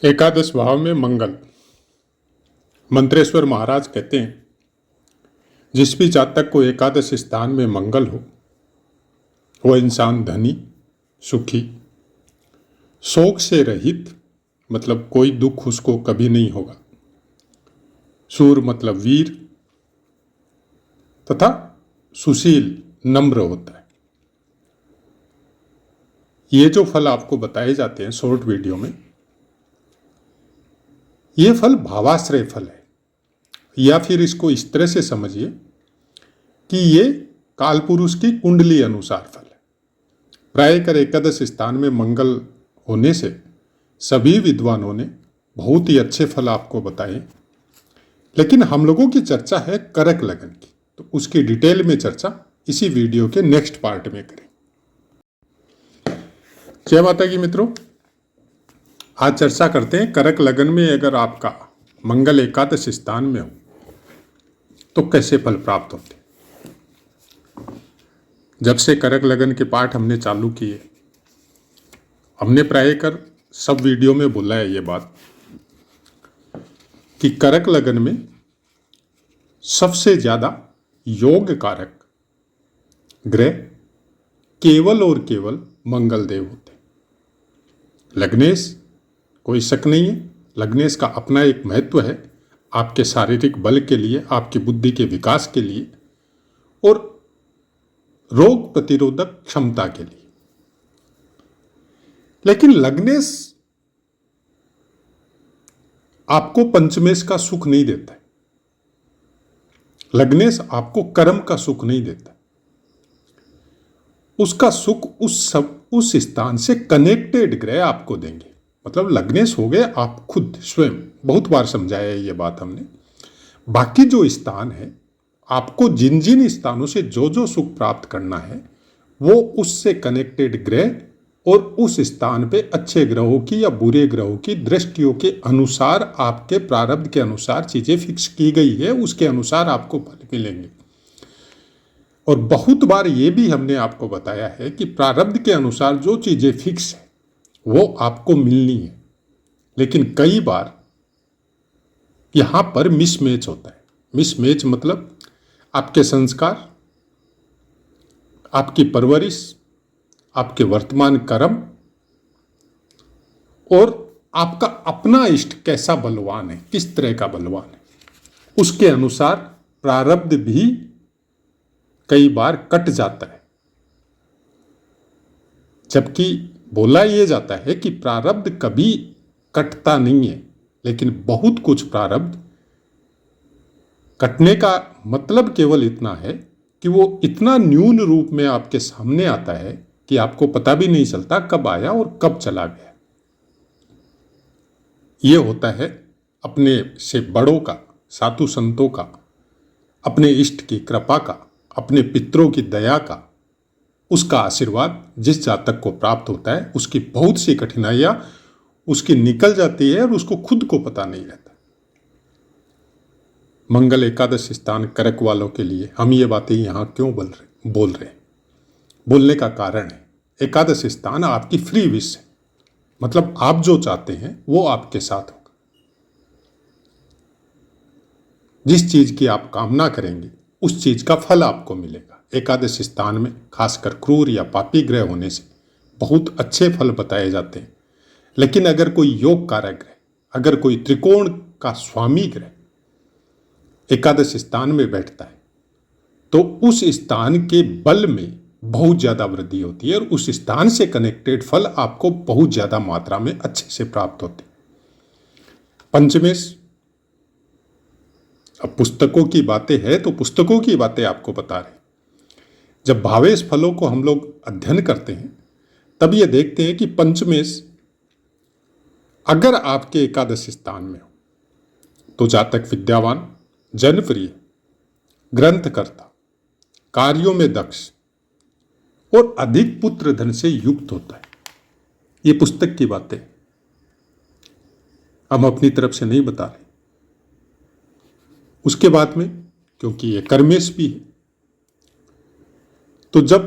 एकादश भाव में मंगल। मंत्रेश्वर महाराज कहते हैं, जिस भी जातक को एकादश स्थान में मंगल हो वह इंसान धनी, सुखी, शोक से रहित, मतलब कोई दुख उसको कभी नहीं होगा। शूर मतलब वीर, तथा सुशील, नम्र होता है। ये जो फल आपको बताए जाते हैं शॉर्ट वीडियो में, ये फल भावाश्रय फल है, या फिर इसको इस तरह से समझिए कि ये कालपुरुष की कुंडली अनुसार फल है। प्रायकर एकादश स्थान में मंगल होने से सभी विद्वानों ने बहुत ही अच्छे फल आपको बताए, लेकिन हम लोगों की चर्चा है करक लगन की, तो उसकी डिटेल में चर्चा इसी वीडियो के नेक्स्ट पार्ट में करें। जय माता की मित्रों, आज चर्चा करते हैं करक लगन में अगर आपका मंगल एकादश स्थान में हो तो कैसे फल प्राप्त होते। जब से करक लगन के पाठ हमने चालू किए, हमने प्रायकर सब वीडियो में बोला है ये बात कि करक लगन में सबसे ज्यादा योग कारक ग्रह केवल और केवल मंगल देव होते। लग्नेश कोई शक नहीं है, लग्नेश का अपना एक महत्व है आपके शारीरिक बल के लिए, आपकी बुद्धि के विकास के लिए और रोग प्रतिरोधक क्षमता के लिए। लेकिन लग्नेश आपको पंचमेश का सुख नहीं देता है। लग्नेश आपको कर्म का सुख नहीं देता। उसका सुख उस स्थान से कनेक्टेड ग्रह आपको देंगे। मतलब लग्नेश हो गए आप खुद स्वयं, बहुत बार समझाया है ये बात हमने। बाकी जो स्थान है, आपको जिन जिन स्थानों से जो जो सुख प्राप्त करना है वो उससे कनेक्टेड ग्रह और उस स्थान पे अच्छे ग्रहों की या बुरे ग्रहों की दृष्टियों के अनुसार, आपके प्रारब्ध के अनुसार चीजें फिक्स की गई है, उसके अनुसार आपको फल मिलेंगे। और बहुत बार ये भी हमने आपको बताया है कि प्रारब्ध के अनुसार जो चीजें फिक्स है वो आपको मिलनी है, लेकिन कई बार यहां पर मिसमैच होता है। मिसमैच मतलब आपके संस्कार, आपकी परवरिश, आपके वर्तमान कर्म और आपका अपना इष्ट कैसा बलवान है, किस तरह का बलवान है, उसके अनुसार प्रारब्ध भी कई बार कट जाता है। जबकि बोला यह जाता है कि प्रारब्ध कभी कटता नहीं है, लेकिन बहुत कुछ प्रारब्ध कटने का मतलब केवल इतना है कि वो इतना न्यून रूप में आपके सामने आता है कि आपको पता भी नहीं चलता कब आया और कब चला गया। ये होता है अपने से बड़ों का, साधु संतों का, अपने इष्ट की कृपा का, अपने पितरों की दया का, उसका आशीर्वाद जिस जातक को प्राप्त होता है उसकी बहुत सी कठिनाइयां उसकी निकल जाती है और उसको खुद को पता नहीं रहता। मंगल एकादश स्थान करक वालों के लिए हम ये बातें यहां क्यों बोल रहे हैं? बोलने का कारण है, एकादश स्थान आपकी फ्री विश है। मतलब आप जो चाहते हैं वो आपके साथ होगा। जिस चीज की आप कामना करेंगे उस चीज का फल आपको मिलेगा। एकादश स्थान में खासकर क्रूर या पापी ग्रह होने से बहुत अच्छे फल बताए जाते हैं, लेकिन अगर कोई योग कारक ग्रह, अगर कोई त्रिकोण का स्वामी ग्रह एकादश स्थान में बैठता है तो उस स्थान के बल में बहुत ज्यादा वृद्धि होती है और उस स्थान से कनेक्टेड फल आपको बहुत ज्यादा मात्रा में अच्छे से प्राप्त होते हैं। पंचमेश, अब पुस्तकों की बातें हैं तो पुस्तकों की बातें आपको बता रहे हैं। जब भावेश फलों को हम लोग अध्ययन करते हैं तब ये देखते हैं कि पंचमेश अगर आपके एकादश स्थान में हो तो जातक विद्यावान, जनप्रिय, ग्रंथकर्ता, कार्यों में दक्ष और अधिक पुत्र धन से युक्त होता है। ये पुस्तक की बातें हम अपनी तरफ से नहीं बता रहे। उसके बाद में क्योंकि ये कर्मेश भी है, तो जब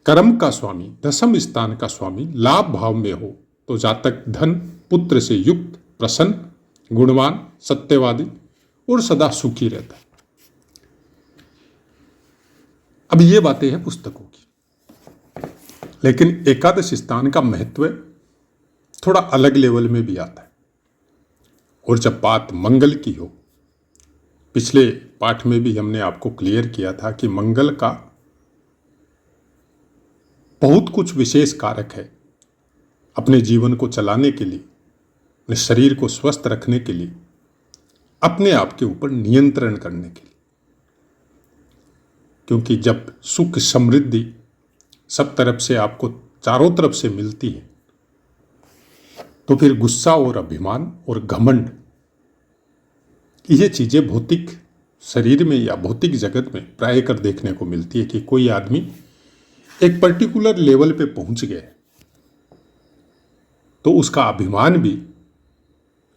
कर्म का स्वामी, दशम स्थान का स्वामी लाभ भाव में हो तो जातक धन, पुत्र से युक्त, प्रसन्न, गुणवान, सत्यवादी और सदा सुखी रहता है। अब ये बातें हैं पुस्तकों की, लेकिन एकादश स्थान का महत्व थोड़ा अलग लेवल में भी आता है। और जब बात मंगल की हो, पिछले पाठ में भी हमने आपको क्लियर किया था कि मंगल का बहुत कुछ विशेष कारक है अपने जीवन को चलाने के लिए, अपने शरीर को स्वस्थ रखने के लिए, अपने आप के ऊपर नियंत्रण करने के लिए। क्योंकि जब सुख समृद्धि सब तरफ से आपको चारों तरफ से मिलती है, तो फिर गुस्सा और अभिमान और घमंड, ये चीजें भौतिक शरीर में या भौतिक जगत में प्राय कर देखने को मिलती है कि कोई आदमी एक पर्टिकुलर लेवल पे पहुंच गया है, तो उसका अभिमान भी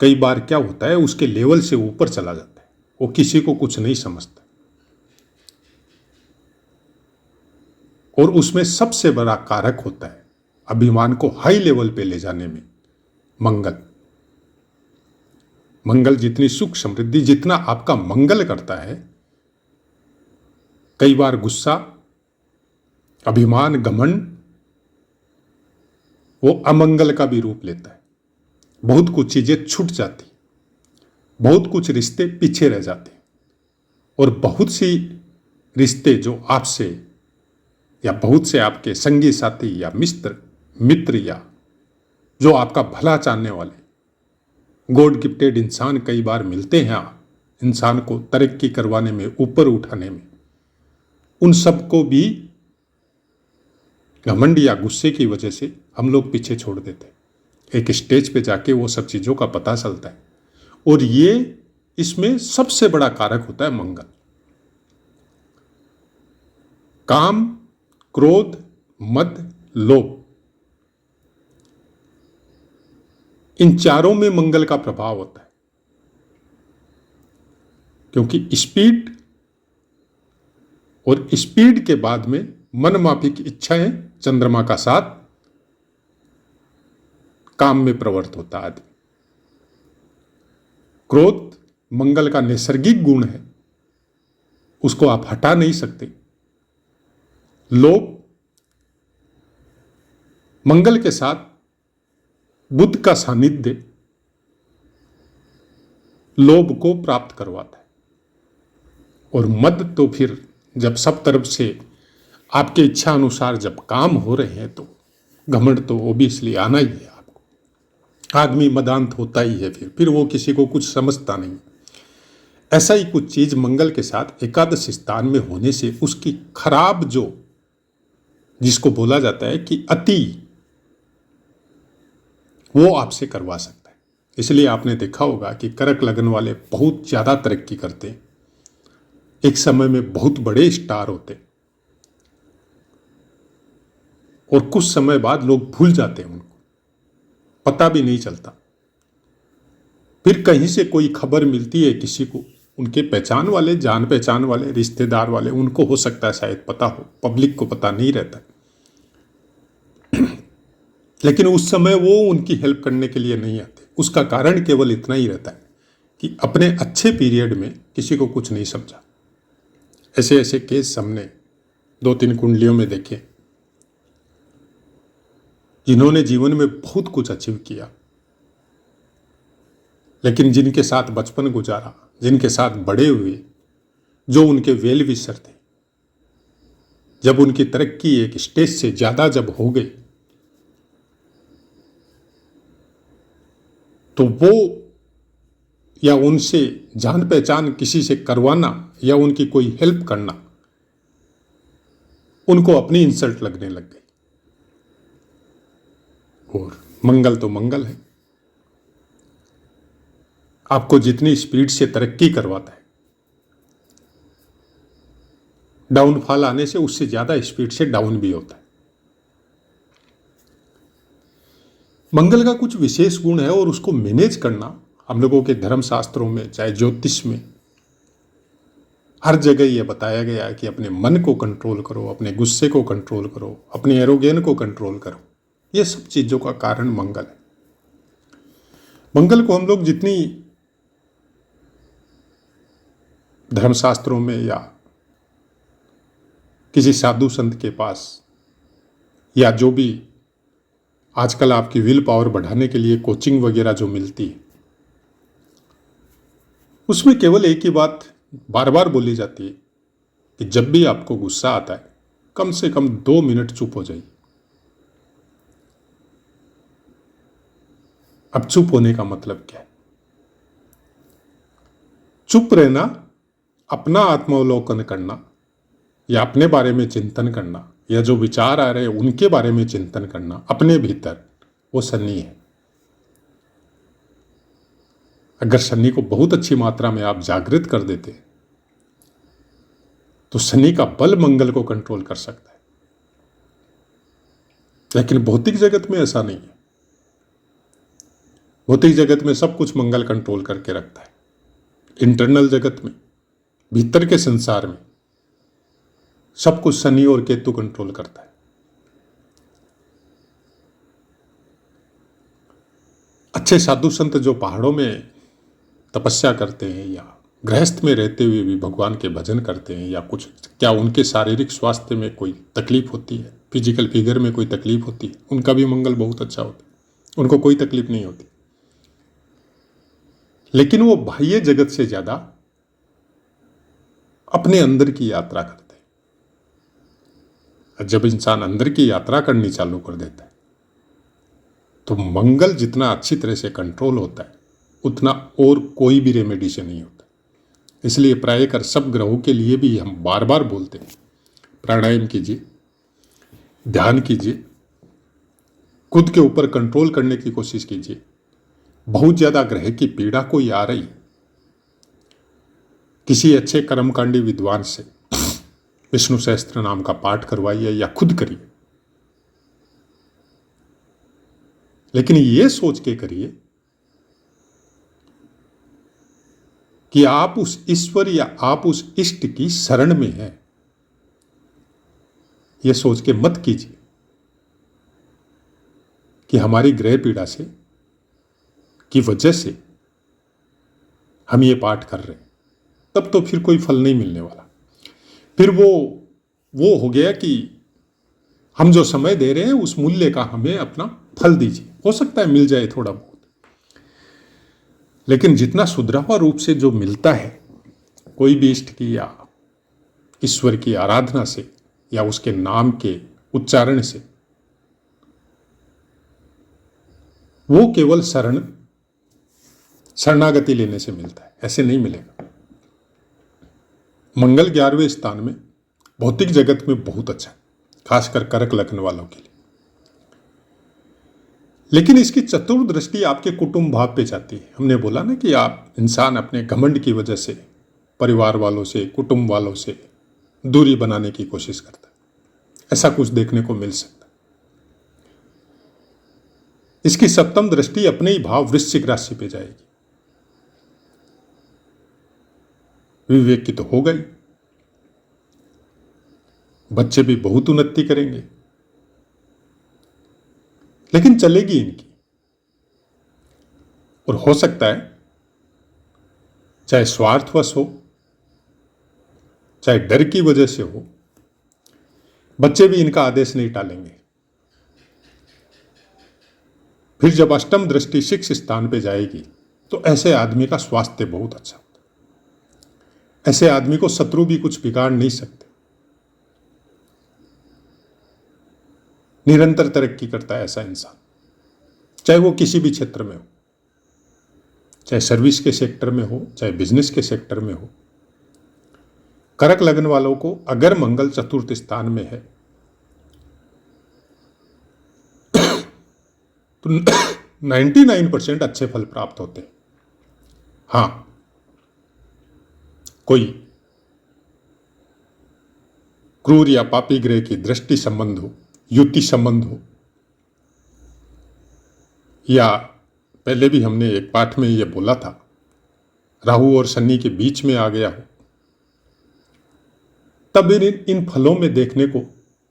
कई बार क्या होता है, उसके लेवल से ऊपर चला जाता है, वो किसी को कुछ नहीं समझता। और उसमें सबसे बड़ा कारक होता है अभिमान को हाई लेवल पे ले जाने में मंगल। मंगल जितनी सुख समृद्धि, जितना आपका मंगल करता है, कई बार गुस्सा, अभिमान, घमंड वो अमंगल का भी रूप लेता है। बहुत कुछ चीजें छूट जाती, बहुत कुछ रिश्ते पीछे रह जाते, और बहुत सी रिश्ते जो आपसे या बहुत से आपके संगी साथी या मित्र या जो आपका भला चाहने वाले गॉड गिफ्टेड इंसान कई बार मिलते हैं इंसान को तरक्की करवाने में, ऊपर उठाने में, उन सबको भी घमंड या गुस्से की वजह से हम लोग पीछे छोड़ देते। एक स्टेज पे जाके वो सब चीज़ों का पता चलता है, और ये इसमें सबसे बड़ा कारक होता है मंगल। काम, क्रोध, मद, लोभ, इन चारों में मंगल का प्रभाव होता है। क्योंकि स्पीड और स्पीड के बाद में मनमाफिक इच्छाएं चंद्रमा का साथ काम में प्रवृत्त होता है आदमी। क्रोध मंगल का नैसर्गिक गुण है, उसको आप हटा नहीं सकते। लोभ मंगल के साथ बुध का सानिध्य लोभ को प्राप्त करवाता है। और मद तो फिर जब सब तरफ से आपके इच्छा अनुसार जब काम हो रहे हैं, तो घमंड तो ओबियसली आना ही है आपको। आदमी मदांत होता ही है, फिर वो किसी को कुछ समझता नहीं। ऐसा ही कुछ चीज मंगल के साथ एकादश स्थान में होने से उसकी खराब जो, जिसको बोला जाता है कि अति, वो आपसे करवा सकता है। इसलिए आपने देखा होगा कि कर्क लगन वाले बहुत ज्यादा तरक्की करते हैं, एक समय में बहुत बड़े स्टार होते, और कुछ समय बाद लोग भूल जाते हैं, उनको पता भी नहीं चलता। फिर कहीं से कोई खबर मिलती है किसी को, उनके पहचान वाले, जान पहचान वाले, रिश्तेदार वाले, उनको हो सकता है शायद पता हो, पब्लिक को पता नहीं रहता। लेकिन उस समय वो उनकी हेल्प करने के लिए नहीं आते। उसका कारण केवल इतना ही रहता है कि अपने अच्छे पीरियड में किसी को कुछ नहीं समझा। ऐसे ऐसे केस हमने 2-3 कुंडलियों में देखे, जिन्होंने जीवन में बहुत कुछ अचीव किया, लेकिन जिनके साथ बचपन गुजारा, जिनके साथ बड़े हुए, जो उनके वेल विशर थे, जब उनकी तरक्की एक स्टेज से ज्यादा जब हो गई, तो वो या उनसे जान पहचान किसी से करवाना या उनकी कोई हेल्प करना उनको अपनी इंसल्ट लगने लग गई। और मंगल तो मंगल है, आपको जितनी स्पीड से तरक्की करवाता है, डाउनफॉल आने से उससे ज्यादा स्पीड से डाउन भी होता है। मंगल का कुछ विशेष गुण है, और उसको मैनेज करना हम लोगों के धर्मशास्त्रों में, चाहे ज्योतिष में, हर जगह यह बताया गया है कि अपने मन को कंट्रोल करो, अपने गुस्से को कंट्रोल करो, अपने एरोगेन को कंट्रोल करो। ये सब चीजों का कारण मंगल है। मंगल को हम लोग जितनी धर्मशास्त्रों में या किसी साधु संत के पास या जो भी आजकल आपकी विल पावर बढ़ाने के लिए कोचिंग वगैरह जो मिलती है, उसमें केवल एक ही बात बार बार बोली जाती है कि जब भी आपको गुस्सा आता है कम से कम 2 मिनट चुप हो जाइए। अब चुप होने का मतलब क्या है? चुप रहना, अपना आत्मावलोकन करना या अपने बारे में चिंतन करना या जो विचार आ रहे हैं उनके बारे में चिंतन करना अपने भीतर, वो शनि है। अगर शनि को बहुत अच्छी मात्रा में आप जागृत कर देते तो शनि का बल मंगल को कंट्रोल कर सकता है। लेकिन भौतिक जगत में ऐसा नहीं है। भौतिक जगत में सब कुछ मंगल कंट्रोल करके रखता है। इंटरनल जगत में, भीतर के संसार में सब कुछ शनि और केतु कंट्रोल करता है। अच्छे साधु संत जो पहाड़ों में तपस्या करते हैं या गृहस्थ में रहते हुए भी भगवान के भजन करते हैं या कुछ, क्या उनके शारीरिक स्वास्थ्य में कोई तकलीफ होती है, फिजिकल फिगर में कोई तकलीफ होती है? उनका भी मंगल बहुत अच्छा होता है, उनको कोई तकलीफ नहीं होती। लेकिन वो बाह्य जगत से ज्यादा अपने अंदर की यात्रा करते हैं। जब इंसान अंदर की यात्रा करनी चालू कर देता है तो मंगल जितना अच्छी तरह से कंट्रोल होता है उतना और कोई भी रेमेडी से नहीं होता। इसलिए प्रायकर सब ग्रहों के लिए भी हम बार बार बोलते हैं, प्राणायाम कीजिए, ध्यान कीजिए, खुद के ऊपर कंट्रोल करने की कोशिश कीजिए। बहुत ज्यादा ग्रह की पीड़ा कोई आ रही, किसी अच्छे कर्मकांडी विद्वान से विष्णु सहस्त्र नाम का पाठ करवाइए या खुद करिए, लेकिन ये सोच के करिए कि आप उस ईश्वर या आप उस इष्ट की शरण में हैं। यह सोच के मत कीजिए कि हमारी ग्रह पीड़ा से की वजह से हम ये पाठ कर रहे हैं, तब तो फिर कोई फल नहीं मिलने वाला। फिर वो हो गया कि हम जो समय दे रहे हैं उस मूल्य का हमें अपना फल दीजिए। हो सकता है मिल जाए थोड़ा बहुत, लेकिन जितना सुधरा रूप से जो मिलता है कोई भी इष्ट की या ईश्वर की आराधना से या उसके नाम के उच्चारण से, वो केवल शरणागति लेने से मिलता है, ऐसे नहीं मिलेगा। मंगल 11वें स्थान में भौतिक जगत में बहुत अच्छा है, खासकर कर्क लग्न वालों के लिए। लेकिन इसकी चतुर्थ दृष्टि आपके कुटुंब भाव पे जाती है। हमने बोला ना कि आप इंसान अपने घमंड की वजह से परिवार वालों से, कुटुंब वालों से दूरी बनाने की कोशिश करता है। ऐसा कुछ देखने को मिल सकता है। इसकी सप्तम दृष्टि अपने ही भाव वृश्चिक राशि पे जाएगी। विवेक की तो हो गई, बच्चे भी बहुत उन्नति करेंगे, लेकिन चलेगी इनकी। और हो सकता है चाहे स्वार्थवश हो, चाहे डर की वजह से हो, बच्चे भी इनका आदेश नहीं टालेंगे। फिर जब अष्टम दृष्टि 6 स्थान पे जाएगी तो ऐसे आदमी का स्वास्थ्य बहुत अच्छा होता है। ऐसे आदमी को शत्रु भी कुछ बिगाड़ नहीं सकते। निरंतर तरक्की करता है ऐसा इंसान, चाहे वो किसी भी क्षेत्र में हो, चाहे सर्विस के सेक्टर में हो, चाहे बिजनेस के सेक्टर में हो। कर्क लग्न वालों को अगर मंगल चतुर्थ स्थान में है तो 99% अच्छे फल प्राप्त होते हैं। हां, कोई क्रूर या पापी ग्रह की दृष्टि संबंध हो, युति संबंध हो, या पहले भी हमने एक पाठ में यह बोला था राहु और शनि के बीच में आ गया हो, तब इन फलों में देखने को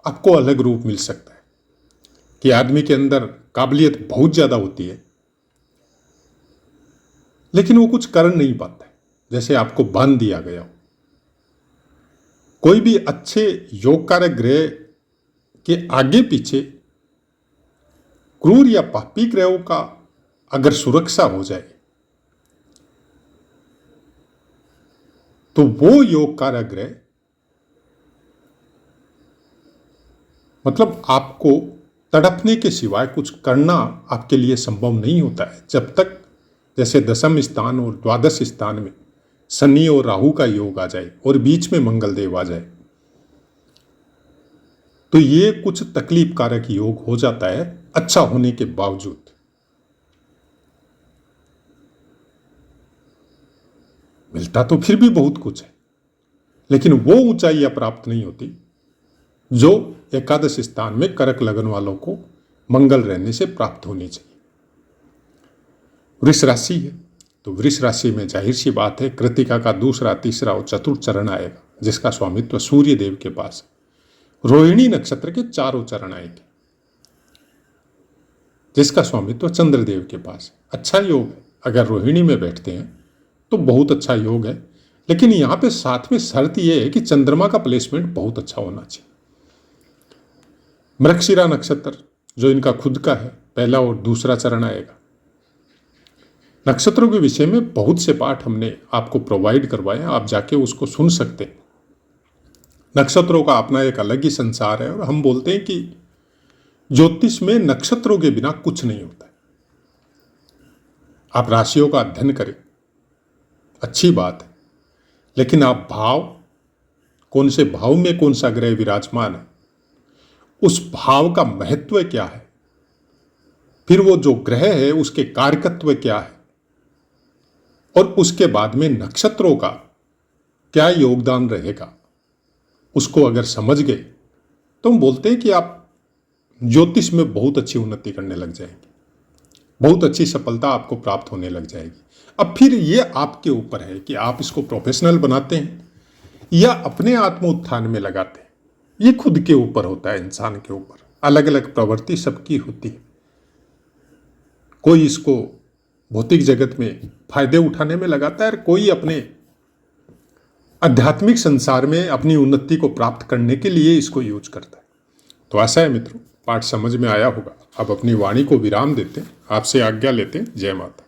आपको अलग रूप मिल सकता है कि आदमी के अंदर काबिलियत बहुत ज्यादा होती है, लेकिन वो कुछ कर नहीं पाता है, जैसे आपको बांध दिया गया हो। कोई भी अच्छे योग कारक ग्रह के आगे पीछे क्रूर या पापी ग्रहों का अगर सुरक्षा हो जाए तो वो योग कारक ग्रह मतलब आपको तड़पने के सिवाय कुछ करना आपके लिए संभव नहीं होता है। जब तक जैसे दशम स्थान और द्वादश स्थान में शनि और राहु का योग आ जाए और बीच में मंगल देव आ जाए तो ये कुछ तकलीफ कारक योग हो जाता है अच्छा होने के बावजूद। मिलता तो फिर भी बहुत कुछ है, लेकिन वो ऊंचाइयां प्राप्त नहीं होती जो एकादश स्थान में करक लगन वालों को मंगल रहने से प्राप्त होनी चाहिए। वृष राशि है तो वृष राशि में जाहिर सी बात है कृतिका का दूसरा, तीसरा और चतुर्थ चरण आएगा, जिसका स्वामित्व सूर्य देव के पास है। रोहिणी नक्षत्र के चारों चरण आएंगे, जिसका स्वामित्व चंद्रदेव के पास है। अच्छा योग है, अगर रोहिणी में बैठते हैं तो बहुत अच्छा योग है, लेकिन यहां पे साथ में शर्त यह है कि चंद्रमा का प्लेसमेंट बहुत अच्छा होना चाहिए। मृगशिरा नक्षत्र जो इनका खुद का है, पहला और दूसरा चरण आएगा। नक्षत्रों के विषय में बहुत से पाठ हमने आपको प्रोवाइड करवाए हैं, आप जाके उसको सुन सकते हैं। नक्षत्रों का अपना एक अलग ही संसार है और हम बोलते हैं कि ज्योतिष में नक्षत्रों के बिना कुछ नहीं होता है। आप राशियों का अध्ययन करें, अच्छी बात है, लेकिन आप भाव, कौन से भाव में कौन सा ग्रह विराजमान है, उस भाव का महत्व क्या है, फिर वो जो ग्रह है उसके कारकत्व क्या है, और उसके बाद में नक्षत्रों का क्या योगदान रहेगा, उसको अगर समझ गए तो हम बोलते हैं कि आप ज्योतिष में बहुत अच्छी उन्नति करने लग जाएंगे, बहुत अच्छी सफलता आपको प्राप्त होने लग जाएगी। अब फिर ये आपके ऊपर है कि आप इसको प्रोफेशनल बनाते हैं या अपने आत्म उत्थान में लगाते हैं। ये खुद के ऊपर होता है, इंसान के ऊपर। अलग अलग प्रवृत्ति सबकी होती है। कोई इसको भौतिक जगत में फायदे उठाने में लगाता है और कोई अपने आध्यात्मिक संसार में अपनी उन्नति को प्राप्त करने के लिए इसको यूज करता है। तो ऐसा है मित्रों, पाठ समझ में आया होगा। अब अपनी वाणी को विराम देते हैं, आपसे आज्ञा लेते हैं। जय माता।